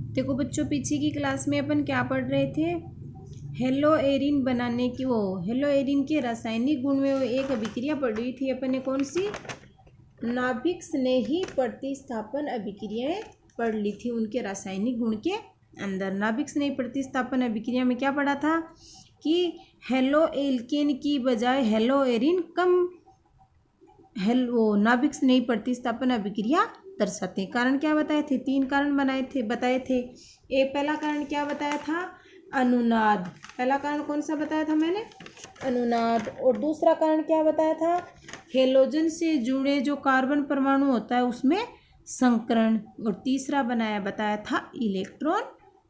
देखो बच्चों, पीछे की क्लास में अपन क्या पढ़ रहे थे? हेलोएरिन बनाने की, वो हेलोएरिन के रासायनिक गुण में वो एक अभिक्रिया पढ़ी थी अपन ने। कौन सी? नाभिक स्नेही प्रतिस्थापन अभिक्रियाएं पढ़ ली थी। उनके रासायनिक गुण के अंदर नाभिक स्नेही प्रतिस्थापन अभिक्रिया में क्या पढ़ा था कि हेलोएल्केन की बजाय हेलोएरिन कम नाभिक स्नेही प्रतिस्थापन अभिक्रिया दर्शाते हैं। कारण क्या बताए थे? 3 कारण बताए थे। पहला कारण क्या बताया था? अनुनाद। पहला कारण कौन सा बताया था मैंने? अनुनाद। और दूसरा कारण क्या बताया था? हेलोजन से जुड़े जो कार्बन परमाणु होता है उसमें संकरण। और तीसरा बताया था इलेक्ट्रॉन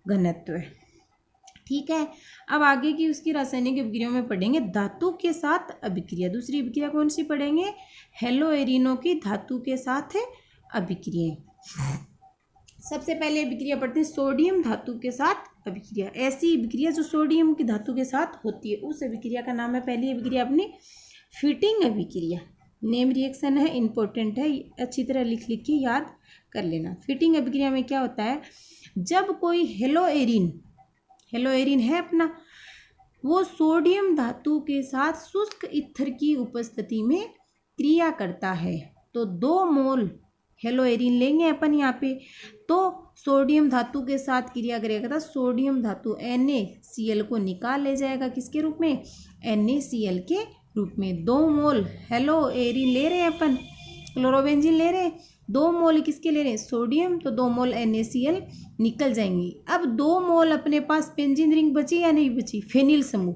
घनत्व। ठीक है, अब आगे की उसकी रासायनिक अभिक्रिया में पढ़ेंगे धातु के साथ अभिक्रिया। दूसरी अभिक्रिया कौन सी पढ़ेंगे? हेलोएरिनों की धातु के साथ अभिक्रिया। सबसे पहले अभिक्रिया पढ़ते हैं सोडियम धातु के साथ अभिक्रिया। ऐसी अभिक्रिया जो सोडियम की धातु के साथ होती है उस अभिक्रिया का नाम है, पहली अभिक्रिया अपनी फिटिंग अभिक्रिया। नेम रिएक्शन है, इंपॉर्टेंट है, अच्छी तरह लिख के याद कर लेना। फिटिंग अभिक्रिया में क्या होता है? जब कोई हेलोएरिन है अपना, वो सोडियम धातु के साथ शुष्क ईथर की उपस्थिति में क्रिया करता है तो 2 मोल हेलोएरिन लेंगे अपन यहाँ पे, तो सोडियम धातु के साथ क्रिया करेगा तो सोडियम धातु NaCl को निकाल ले जाएगा। किसके रूप में? NaCl के रूप में। 2 मोल हेलोएरिन ले रहे हैं अपन, क्लोरोबेंजीन ले रहे हैं, 2 मोल किसके ले रहे हैं? सोडियम, तो 2 मोल NaCl निकल जाएंगी। अब 2 मोल अपने पास बेंजीन रिंग बची या नहीं बची? फेनिल समूह,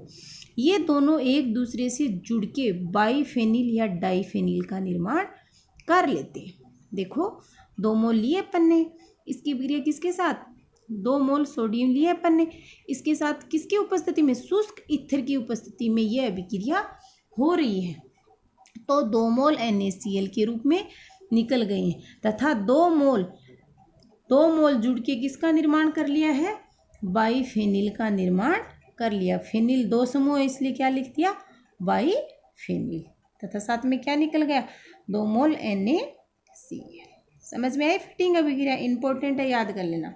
ये दोनों एक दूसरे से जुड़ के बाईफेनिल या डाईफेनिल का निर्माण कर लेते हैं। देखो 2 मोल लिए अपन ने, इसकी अभिक्रिया किसके साथ? 2 मोल सोडियम लिए अपन ने, इसके साथ किसकी उपस्थिति में? शुष्क ईथर की उपस्थिति में यह अभिक्रिया हो रही है तो 2 मोल NaCl के रूप में निकल गए हैं तथा 2 मोल जुड़ के किसका निर्माण कर लिया है? बाईफेनिल का निर्माण कर लिया। फेनिल 2 समूह है इसलिए क्या लिख दिया? बाईफेनिल। तथा साथ में क्या निकल गया? 2 मोल NaCl। समझ में आई फिटिंग अभिक्रिया? इंपॉर्टेंट है, याद कर लेना।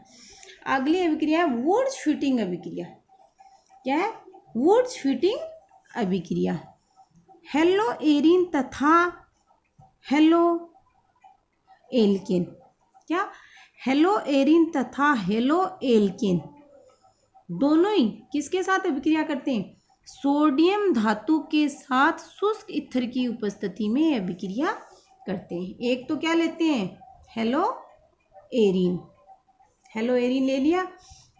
अगली अभिक्रिया है वुड्स फिटिंग अभिक्रिया। क्या है? वुड्स फिटिंग अभिक्रिया। हेलोएरिन तथा हेलोएल्केन, क्या? हेलोएरिन तथा हेलोएल्केन दोनों ही किसके साथ अभिक्रिया करते हैं? सोडियम धातु के साथ शुष्क ईथर की उपस्थिति में अभिक्रिया करते हैं। एक तो क्या लेते हैं? हेलोएरिन ले लिया।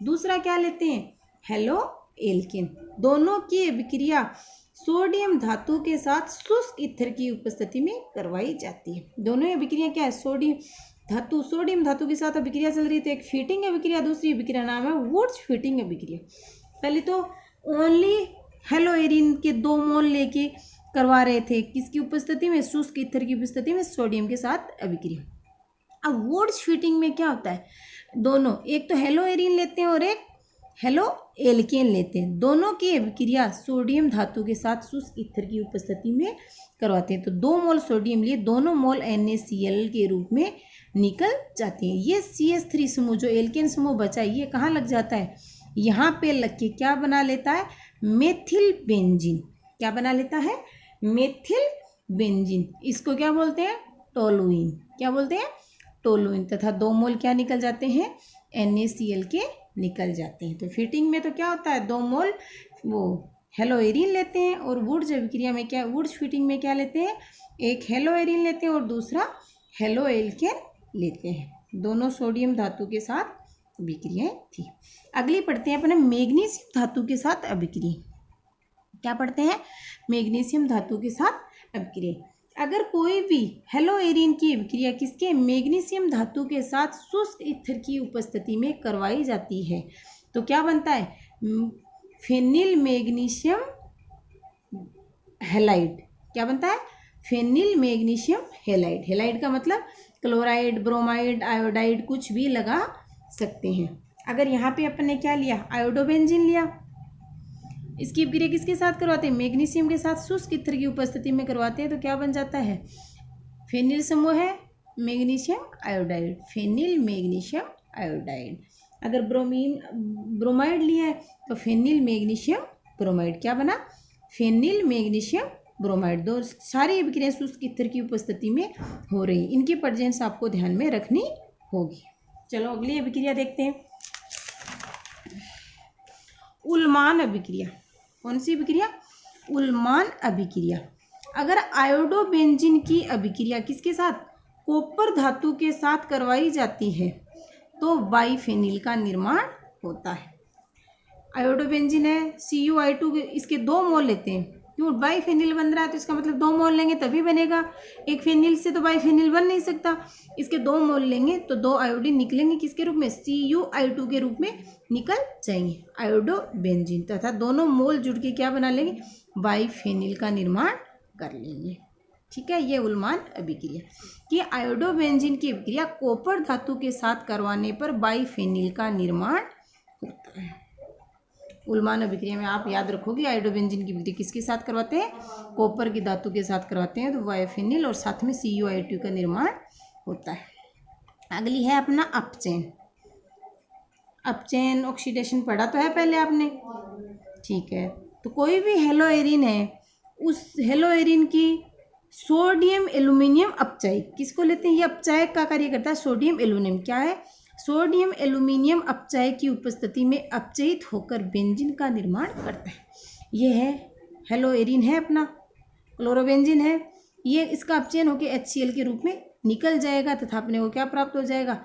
दूसरा क्या लेते हैं? हेलोएल्केन। दोनों की अभिक्रिया सोडियम धातु के साथ शुष्क ईथर की उपस्थिति में करवाई जाती है। दोनों अभिक्रिया क्या है? सोडियम धातु के साथ अभिक्रिया चल रही है तो एक फिटिंग अभिक्रिया, दूसरी अभिक्रिया नाम है वुड्स फिटिंग अभिक्रिया। पहले तो ओनली हेलोएरिन के 2 मोल लेके करवा रहे थे, किसकी उपस्थिति में? शुष्क ईथर की उपस्थिति में सोडियम के साथ अभिक्रिया। अब वुड्स फिटिंग में क्या होता है? दोनों, एक तो हेलोएरिन लेते हैं और एक हेलोएल्केन लेते हैं, दोनों की अभिक्रिया सोडियम धातु के साथ शुष्क ईथर की उपस्थिति में करवाते हैं तो 2 मोल सोडियम लिए, दोनों मोल NaCl के रूप में निकल जाते हैं। ये CH3 समूह जो एल्केन समूह बचा है ये कहाँ लग जाता है? यहाँ पे लग के क्या बना लेता है? Methyl benzene. क्या बना लेता है? Methyl benzene. इसको क्या बोलते हैं? टोलुइन। क्या बोलते हैं? टोलुइन। तथा 2 मोल क्या निकल जाते हैं? NaCl के निकल जाते हैं। तो फिटिंग में तो क्या होता है? 2 मोल वो हेलोएरिन लेते हैं और वुड्स अभिक्रिया में क्या, वुड्स फिटिंग में क्या लेते हैं? एक हेलोएरिन लेते हैं और दूसरा हेलोएल्केन लेते हैं। दोनों सोडियम धातु के साथ अभिक्रियाएं थी। अगली पढ़ते हैं अपने मैग्नीशियम धातु के साथ अभिक्रिया। क्या पढ़ते हैं? मैग्नीशियम धातु के साथ अभिक्रिया। अगर कोई भी हेलोएरिन की अभिक्रिया किसके? मैग्नीशियम धातु के साथ शुष्क ईथर की उपस्थिति में करवाई जाती है तो क्या बनता है? Phenyl magnesium halide. क्या बनता है? Phenyl magnesium halide. हैलाइड का मतलब क्लोराइड, ब्रोमाइड, आयोडाइड कुछ भी लगा सकते हैं। अगर यहाँ पे अपन ने क्या लिया? आयोडोबेंजीन लिया। इसकी अभिक्रिया किसके साथ करवाते हैं? मैग्नीशियम के साथ शुष्क ईथर की उपस्थिति में करवाते हैं तो क्या बन जाता है? फेनिल समूह है magnesium iodide, phenyl magnesium iodide. अगर ब्रोमाइड लिया है तो फेनिल मैग्नीशियम ब्रोमाइड, क्या बना, फेनिल मैग्नीशियम ब्रोमाइड। दो सारी अभिक्रियाएं शुष्क ईथर की उपस्थिति में हो रही, इनकी प्रेजेंस आपको ध्यान में रखनी होगी। चलो अगली अभिक्रिया देखते हैं, उल्मान अभिक्रिया। कौन सी अभिक्रिया, उल्मान अभिक्रिया। अगर आयोडोबेंजीन की अभिक्रिया किसके साथ, कॉपर धातु के साथ करवाई जाती है तो बाइफेनिल का निर्माण होता है। आयोडोबेंजीन है CuI2, इसके 2 मोल लेते हैं, क्यों, बाइफेनिल बन रहा है तो इसका मतलब 2 मोल लेंगे तभी बनेगा, एक फेनिल से तो बाइफेनिल बन नहीं सकता, इसके 2 मोल लेंगे तो 2 आयोडीन निकलेंगे किसके रूप में, CuI2 के रूप में निकल जाएंगे आयोडोबेंजीन, तथा दोनों मोल जुड़ के क्या बना लेंगे, बाइफेनिल का निर्माण कर लेंगे। ठीक है, ये उल्मान अभिक्रिया कि आयोडोबेंजीन की अभिक्रिया कॉपर धातु के साथ करवाने पर बाइफेनिल का निर्माण होता है। उल्मान अभिक्रिया में आप याद रखोगे आयोडोबेंजीन की अभिक्रिया किसके साथ करवाते हैं, कॉपर की धातु के साथ करवाते हैं तो बाइफेनिल और साथ में CuI2 का निर्माण होता है। अगली है अपना अपचयन। अपचयन ऑक्सीडेशन पढ़ा तो है पहले आपने, ठीक है। तो कोई भी हेलोएरिन है, उस हेलोएरिन की सोडियम एल्यूमिनियम अपचायक, किसको लेते हैं, ये अपचायक का कार्य करता है। सोडियम एल्यूमिनियम क्या है, सोडियम एल्यूमिनियम अपचायक की उपस्थिति में अपचयित होकर बेंजीन का निर्माण करता है। ये है हेलोएरिन है अपना, क्लोरोबेंजीन है, ये इसका अपचयन होकर HCl के रूप में निकल जाएगा तथा अपने को क्या प्राप्त हो जाएगा,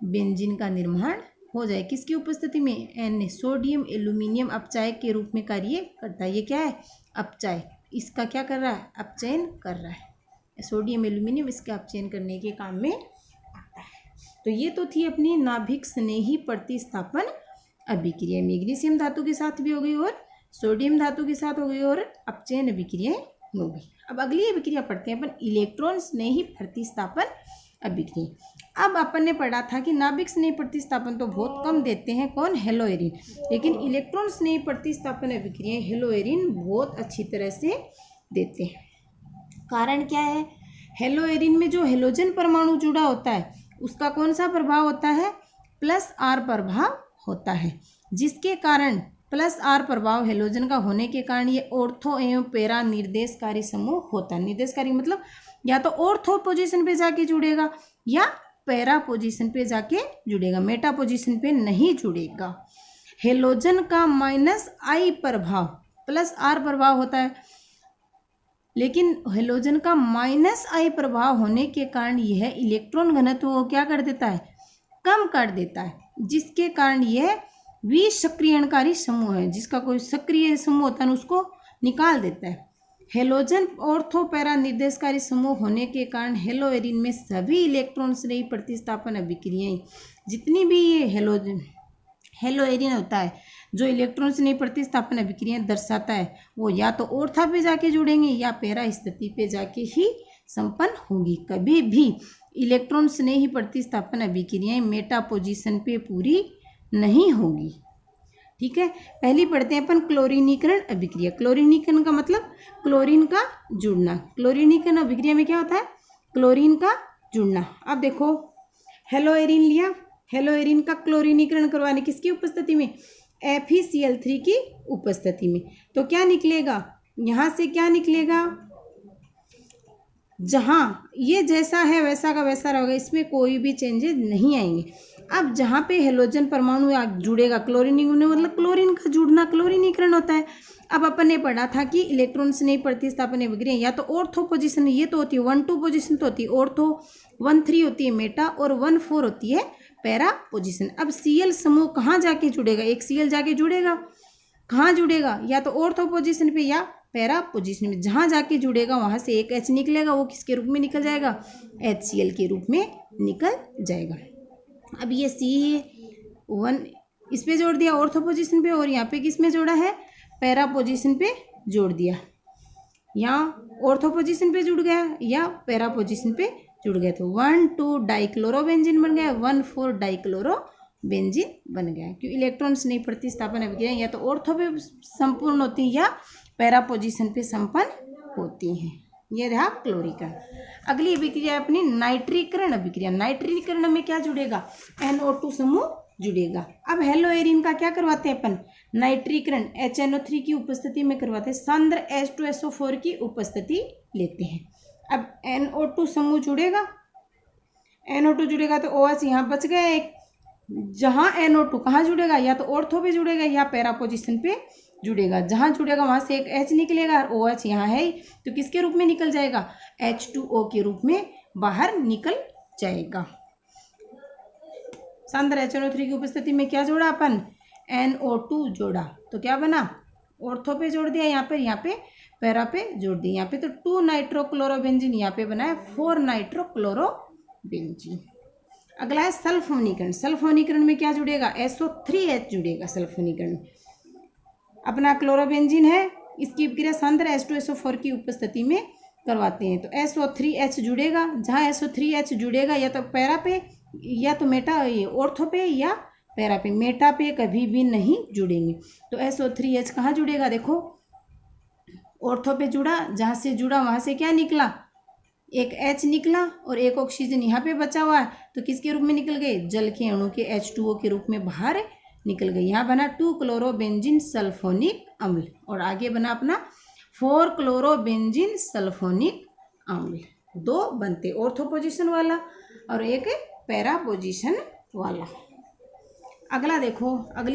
बेंजीन का निर्माण हो जाए। किसकी उपस्थिति में, Na, सोडियम एल्यूमिनियम अपचायक के रूप में कार्य करता है। ये क्या है, अपचायक, इसका क्या कर रहा है, अपचयन कर रहा है। सोडियम एल्यूमिनियम इसका अपचयन करने के काम में आता है। तो ये तो थी अपनी नाभिक स्नेही प्रतिस्थापन अभिक्रिया, मैग्नीशियम धातु के साथ भी हो गई और सोडियम धातु के साथ हो गई और अपचयन अभिक्रियाएं हो गई। अब अगली अभिक्रिया पढ़ते हैं अपन, इलेक्ट्रॉन स्नेही प्रतिस्थापन अभिक्रिया। अब अपन ने पढ़ा था कि नाभिक स्नेही प्रतिस्थापन तो बहुत कम देते हैं, कौन, हेलोएरिन, लेकिन इलेक्ट्रॉन स्नेही प्रतिस्थापन अभिक्रियाएं हेलोएरिन बहुत अच्छी तरह से देते हैं। कारण क्या है, हेलोएरिन में जो हेलोजन परमाणु जुड़ा होता है उसका कौन सा प्रभाव होता है, +R प्रभाव होता है, जिसके कारण +R प्रभाव हेलोजन का होने के कारण ये ऑर्थो एवं पैरा निर्देशकारी समूह होता है। निर्देशकारी मतलब या तो ऑर्थो पोजीशन पे जाके जुड़ेगा या पैरा पोजीशन पे जाके जुड़ेगा, मेटा पोजीशन पे नहीं जुड़ेगा। हेलोजन का -I प्रभाव +R प्रभाव होता है, लेकिन हेलोजन का -I प्रभाव होने के कारण यह इलेक्ट्रॉन घनत्व को क्या कर देता है, कम कर देता है, जिसके कारण यह विसक्रियणकारी समूह है, जिसका कोई सक्रिय समूह होता है उसको निकाल देता है। हेलोजन ऑर्थो पैरा निर्देशकारी समूह होने के कारण हेलोएरिन में सभी इलेक्ट्रॉन स्नेही प्रतिस्थापन अभिक्रियाएं, जितनी भी ये हेलोएरिन होता है जो इलेक्ट्रॉन स्नेही प्रतिस्थापन अभिक्रियाएं दर्शाता है, वो या तो ऑर्था पे जाके जुड़ेंगे या पैरा स्थिति पे जाके ही संपन्न होगी। कभी भी इलेक्ट्रॉन स्नेही प्रतिस्थापन अभिक्रियाएं मेटा पोजीशन पे पूरी नहीं होगी। ठीक है, पहली पढ़ते हैं अपन क्लोरीनीकरण अभिक्रिया। क्लोरीनीकरण का मतलब क्लोरीन का जुड़ना। क्लोरीनीकरण अभिक्रिया में क्या होता है, क्लोरीन का जुड़ना। अब देखो हेलोएरिन लिया, हेलोएरिन का क्लोरीनीकरण करवाने किसकी उपस्थिति में, FeCl3 की उपस्थिति में, तो क्या निकलेगा, यहाँ से क्या निकलेगा, जहाँ ये जैसा है वैसा का वैसा रहेगा, इसमें कोई भी चेंजेस नहीं आएंगे। अब जहाँ पे हेलोजन परमाणु जुड़ेगा, क्लोरीनीकरण मतलब क्लोरीन का जुड़ना क्लोरीनीकरण होता है। अब अपन ने पढ़ा था कि इलेक्ट्रॉन स्नेही प्रतिस्थापन अभिक्रिया या तो ऑर्थो पोजीशन, ये तो होती है 1-2 पोजीशन तो होती है ऑर्थो, 1-3 होती है मेटा और 1-4 होती है पैरा पोजीशन। अब Cl समूह कहाँ जाके जुड़ेगा, एक Cl जाके जुड़ेगा, कहाँ जुड़ेगा, या तो ऑर्थो पोजीशन पे या पैरा पोजीशन में। जहाँ जाके जुड़ेगा वहाँ से एक H निकलेगा, वो किसके रूप में निकल जाएगा, HCl के रूप में निकल जाएगा। अब ये C1 इस पे जोड़ दिया ऑर्थो पोजीशन पे और यहाँ पे किस में जोड़ा है, पैरा पोजीशन पे जोड़ दिया। यहाँ ऑर्थो पोजीशन पे जुड़ गया या पैरा पोजीशन पे जुड़ गया, तो 1-2 डाइक्लोरोबेंजीन बन गया, 1-4 डाइक्लोरोबेंजीन बन गया। क्यों, इलेक्ट्रॉन स्नेही प्रतिस्थापन अभिक्रिया या तो ऑर्थो पे संपूर्ण होती है या पैरा पोजीशन पे संपन्न होती हैं। ये रहा क्लोरीकरण। अगली अभिक्रिया है अपनी नाइट्रीकरण अभिक्रिया। नाइट्रीकरण में क्या जुड़ेगा, NO2 समूह जुड़ेगा। अब हेलोएरिन का क्या करवाते हैं अपन, नाइट्रीकरण HNO3 की उपस्थिति में करवाते हैं, सांद्र H2SO4 की उपस्थिति लेते हैं। अब NO2 समूह जुड़ेगा, NO2 जुड़ेगा तो OH यहाँ बच गया एक। जहाँ NO2 कहाँ जुड़ेगा, या तो ऑर्थो पे जुड़ेगा या पैरा पोजीशन पे जुड़ेगा। जहाँ जुड़ेगा वहाँ से एक H निकलेगा और OH यहाँ है तो किसके रूप में निकल जाएगा, H2O के रूप में बाहर निकल जाएगा। सांद्र HNO3 की उपस्थिति में क्या जोड़ा अपन, NO2 जोड़ा, तो क्या बना, ऑर्थो पे जोड़ दिया यहाँ पे पैरा पे जोड़ दिया यहाँ पे, तो 2 नाइट्रोक्लोरोबेंजीन यहाँ पे बना है 4 नाइट्रोक्लोरोबेंजीन। अगला है सल्फोनीकरण। सल्फोनीकरण में क्या जुड़ेगा, SO3H जुड़ेगा सल्फोनीकरण में। अपना क्लोरोबेंजीन है, इसकी अभिक्रिया सांद्र H2SO4 की उपस्थिति में करवाते हैं, तो SO3H जुड़ेगा। जहाँ SO3H जुड़ेगा या तो पैरा पे या तो ऑर्थो पे या पैरा पे, मेटा पे कभी भी नहीं जुड़ेंगे। तो SO3H कहाँ जुड़ेगा, देखो ऑर्थो पे जुड़ा, जहाँ से जुड़ा वहाँ से क्या निकला, एक H निकला और एक ऑक्सीजन यहाँ पे बचा हुआ है, तो किसके रूप में निकल गए, जल के अणु के H2O के रूप में बाहर निकल गई। यहाँ बना 2 क्लोरोबेंजीन सल्फोनिक अम्ल और आगे बना अपना 4 क्लोरोबेंजीन सल्फोनिक अम्ल। 2 बनते ऑर्थो पोजीशन वाला और एक पैरा पोजीशन वाला। अगला देखो, अगली